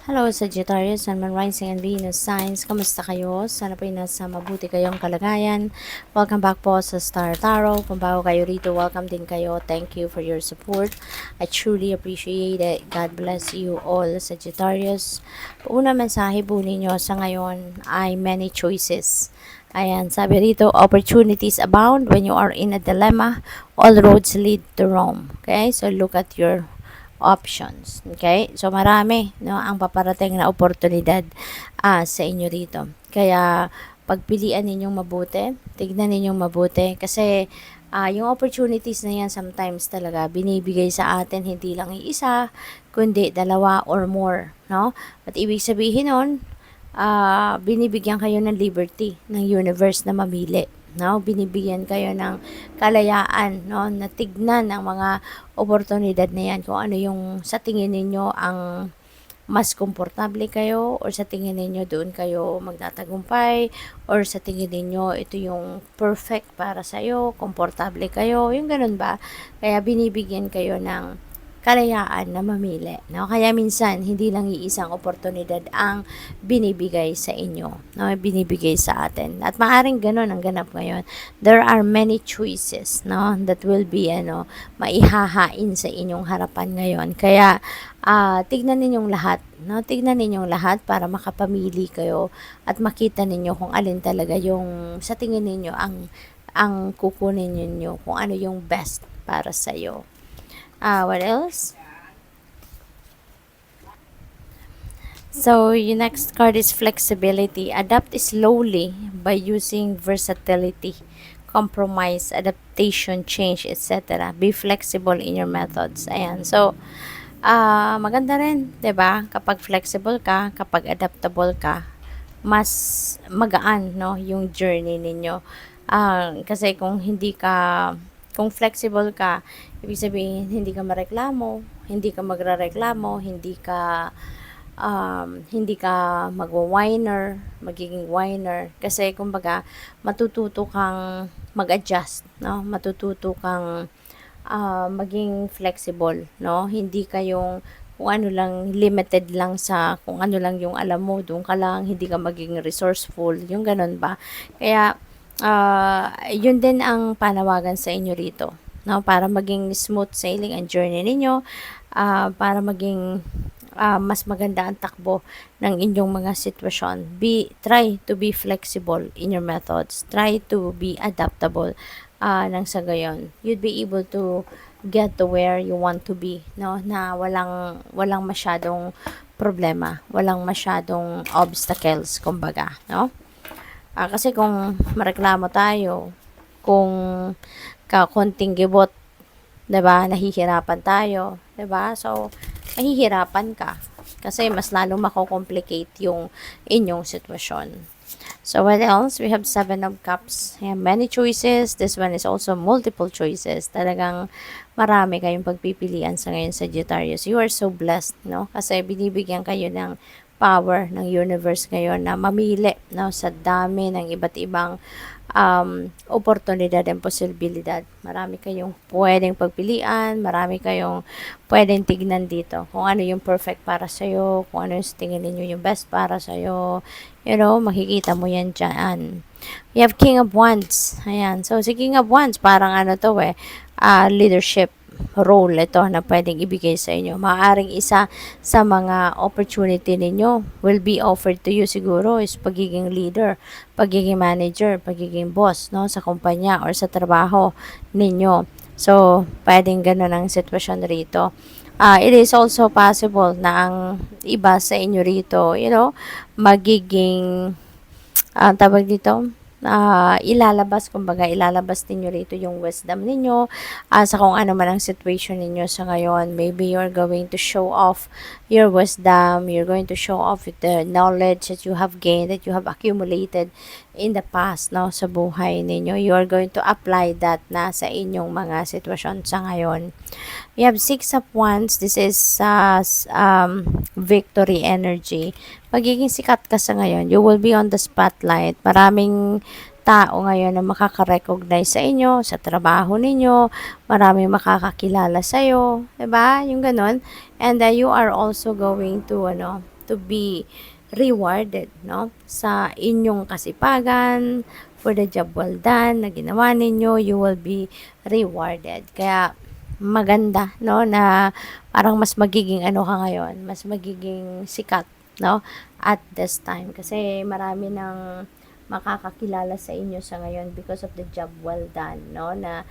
Hello, Sagittarius, Sun, Moon, Rising, and Venus Signs. Kamusta kayo? Sana po nasa mabuti kayong kalagayan. Welcome back po sa Star Tarot. Kung bago kayo rito, welcome din kayo. Thank you for your support. I truly appreciate it. God bless you all, Sagittarius. Una mensahe po ninyo sa ngayon ay many choices. Ayan, sabi rito, opportunities abound when you are in a dilemma. All roads lead to Rome. Okay, so look at your options. Okay? So, marami, no, ang paparating na oportunidad sa inyo rito. Kaya, pagpilian ninyong mabuti, tignan ninyong mabuti, kasi yung opportunities na yan sometimes talaga binibigay sa atin hindi lang iisa, kundi dalawa or more, no? At ibig sabihin nun, binibigyan kayo ng liberty ng universe na mamili, no? Binibigyan kayo ng kalayaan, no, na tignan ang mga oportunidad na yan kung ano yung sa tingin ninyo ang mas komportable kayo, or sa tingin ninyo doon kayo magtatagumpay, or sa tingin ninyo ito yung perfect para sa'yo, komportable kayo, yung ganun ba? Kaya binibigyan kayo ng kalayaan na mamili, no? Kaya minsan hindi lang iisang oportunidad ang binibigay sa inyo, no? Binibigay sa atin. At maaring ganun ang ganap ngayon. There are many choices, no, that will be maihahain sa inyong harapan ngayon. Kaya tignan ninyong lahat, no? Tignan ninyong lahat para makapamili kayo at makita ninyo kung alin talaga yung sa tingin ninyo ang kukunin ninyo, kung ano yung best para sa iyo. What else? So, your next card is flexibility. Adapt slowly by using versatility, compromise, adaptation, change, etc. Be flexible in your methods. Ayan. So, maganda rin, 'di ba? Kapag flexible ka, kapag adaptable ka, mas magaan, no, yung journey ninyo. Kasi kung flexible ka, ibig sabihin hindi ka mareklamo, hindi ka magrareklamo, hindi ka magwa-whiner, magiging whiner. Kasi kumbaga, matututo kang mag-adjust, no? Matututo kang maging flexible, no? Hindi kayong kung ano lang, limited lang sa kung ano lang yung alam mo, doon ka lang, hindi ka maging resourceful, yung ganun ba? Kaya, yun din ang panawagan sa inyo rito, no? Para maging smooth sailing ang journey ninyo, para maging mas maganda ang takbo ng inyong mga sitwasyon. Try to be flexible in your methods. Try to be adaptable nang sa gayon. You'd be able to get to where you want to be, no? Na walang masyadong problema, walang masyadong obstacles, kumbaga, no? Kasi kung mareklamo tayo, kung konting gibot, 'di ba? Nahihirapan tayo, 'di ba? So, mahihirapan ka kasi mas lalong mako-complicate yung inyong sitwasyon. So, what else? We have 7 of Cups. Ayan, many choices. This one is also multiple choices. Talagang marami kayong pagpipilian sa ngayon, Sagittarius. You are so blessed, no? Kasi binibigyan kayo ng power ng universe ngayon na mamili, no, sa dami ng iba't ibang oportunidad and posibilidad. Marami kayong pwedeng pagpilian, marami kayong pwedeng tignan dito. Kung ano yung perfect para sa'yo, kung ano yung tingin ninyo yung best para sa'yo, makikita mo yan dyan. We have King of Wands. Ayan. So, si King of Wands, parang leadership role ito na pwedeng ibigay sa inyo. Maaaring isa sa mga opportunity ninyo will be offered to you siguro is pagiging leader, pagiging manager, pagiging boss, no, sa kumpanya or sa trabaho ninyo. So, pwedeng ganun ang sitwasyon rito. It is also possible na ang iba sa inyo rito, magiging tawag dito, ilalabas ninyo rito yung wisdom ninyo sa kung ano man ang situation ninyo sa ngayon. Maybe you're going to show off your wisdom, you're going to show off with the knowledge that you have gained, that you have accumulated in the past, no, sa buhay ninyo. You are going to apply that na sa inyong mga sitwasyon sa ngayon. We have 6 of Wands. This is victory energy. Pagiging sikat ka sa ngayon, you will be on the spotlight. Maraming tao ngayon na makaka-recognize sa inyo, sa trabaho ninyo, maraming makakakilala sa iyo, 'di ba? Yung ganun. And you are also going to to be rewarded, no? Sa inyong kasipagan, for the job well done na ginawa ninyo, you will be rewarded. Kaya maganda, no, na parang mas magiging ano ka ngayon, mas magiging sikat, no, at this time. Kasi marami ng makakakilala sa inyo sa ngayon because of the job well done, no, na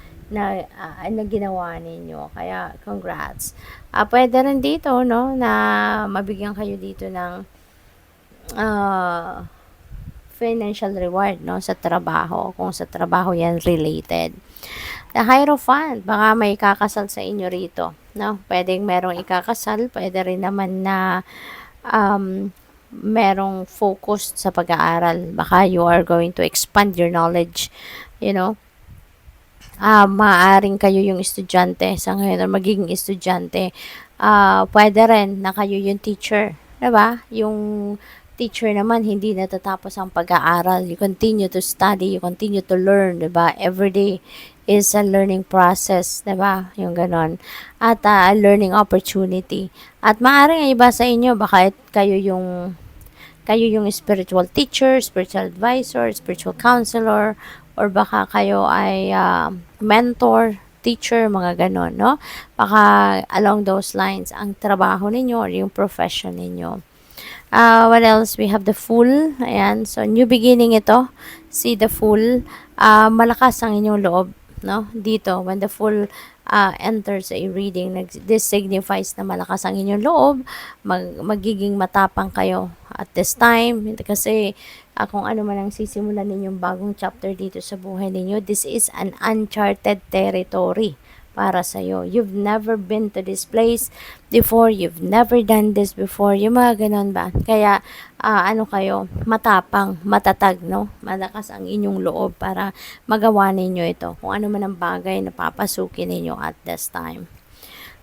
ginawa ninyo. Kaya congrats. Pwede rin dito, no, na mabigyan kayo dito ng financial reward, no, sa trabaho, kung sa trabaho yan related. The Hierophant, baka may kakasal sa inyo rito, no? Pwedeng merong ikakasal, pwede rin naman na merong focus sa pag-aaral. Baka you are going to expand your knowledge, you know. Maaaring kayo yung estudyante sa ngayon or magiging estudyante. Pwede rin na kayo yung teacher, diba? Yung teacher naman, hindi natatapos ang pag-aaral. You continue to study, you continue to learn, diba? Every day is a learning process, diba? Yung ganon. At a learning opportunity. At maaaring iba sa inyo, baka kayo yung spiritual teacher, spiritual advisor, spiritual counselor, or baka kayo ay mentor, teacher, mga ganon, no? Baka along those lines ang trabaho ninyo or yung profession ninyo. What else? We have the Fool. Ayan. So, new beginning ito. See the Fool. Malakas ang inyong loob, no? Dito, when the Fool enters a reading, this signifies na malakas ang inyong loob, magiging matapang kayo at this time. Kasi kung ano man ang sisimulan ninyong bagong chapter dito sa buhay ninyo, this is an uncharted territory para sa'yo. You've never been to this place before, you've never done this before, yung mga ganun ba? Kaya, ano kayo, matapang, matatag, no? Malakas ang inyong loob para magawa ninyo ito. Kung ano man ang bagay na papasukin ninyo at this time.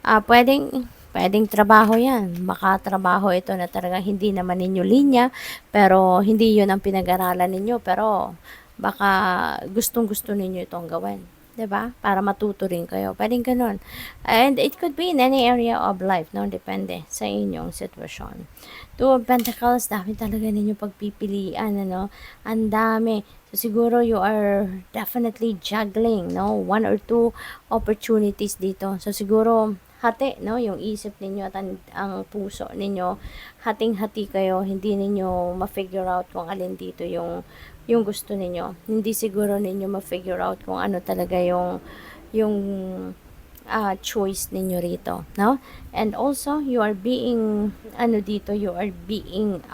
Pwedeng trabaho yan. Makatrabaho ito na talaga hindi naman ninyo linya, pero hindi yun ang pinag-aralan ninyo, pero baka gustong-gusto ninyo itong gawin. 'Di ba? Para matuto rin kayo. Pwedeng ganun. And it could be in any area of life, no? Depende sa inyong sitwasyon. Two of Pentacles, dami talaga ninyo pagpipilian, ano? Ang dami. So, siguro you are definitely juggling, no? One or two opportunities dito. So, siguro hati, no? Yung isip ninyo at ang puso ninyo, hating-hati kayo. Hindi ninyo ma-figure out kung alin dito yung gusto ninyo. Hindi siguro ninyo ma-figure out kung ano talaga yung choice ninyo rito, no? And also, you are being, you are being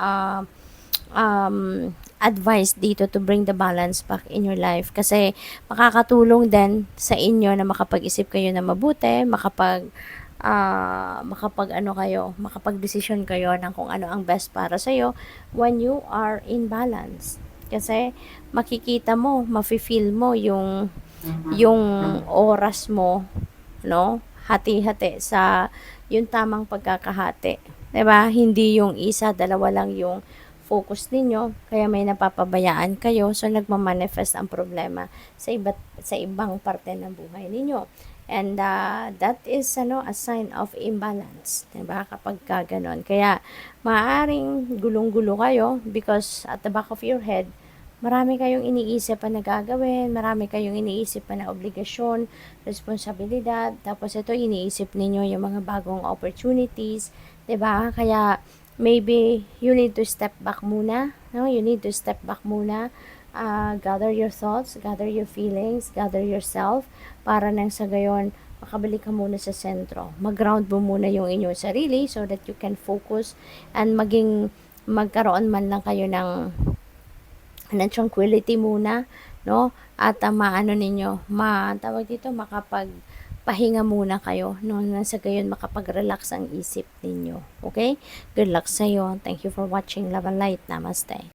advised dito to bring the balance back in your life. Kasi, makakatulong din sa inyo na makapag-isip kayo na mabuti, makapag-desisyon kayo ng kung ano ang best para sa'yo when you are in balance. Kasi makikita mo, mafe-feel mo yung oras mo, no? Hati-hati sa yung tamang pagkakahati. 'Di ba? Hindi yung isa, dalawa lang yung focus ninyo, kaya may napapabayaan kayo, so nagma-manifest ang problema sa ibang parte ng buhay ninyo. And that is a sign of imbalance, 'di ba? Kapag gano'n. Kaya maaaring gulong-gulo kayo because at the back of your head, marami kayong iniisip pa na gagawin, marami kayong iniisip pa na obligasyon, responsibilidad, tapos ito iniisip ninyo yung mga bagong opportunities, 'di ba? Kaya maybe you need to step back muna, no? You need to step back muna. Gather your thoughts, gather your feelings, gather yourself, para nang sa gayon, makabalik ka muna sa sentro. Mag-ground mo muna yung inyong sarili so that you can focus and magkaroon man lang kayo ng tranquility muna, no? At makapagpahinga muna kayo, no? Nasa gayon makapag-relax ang isip ninyo. Okay? Good luck sa'yo. Thank you for watching. Love and light. Namaste.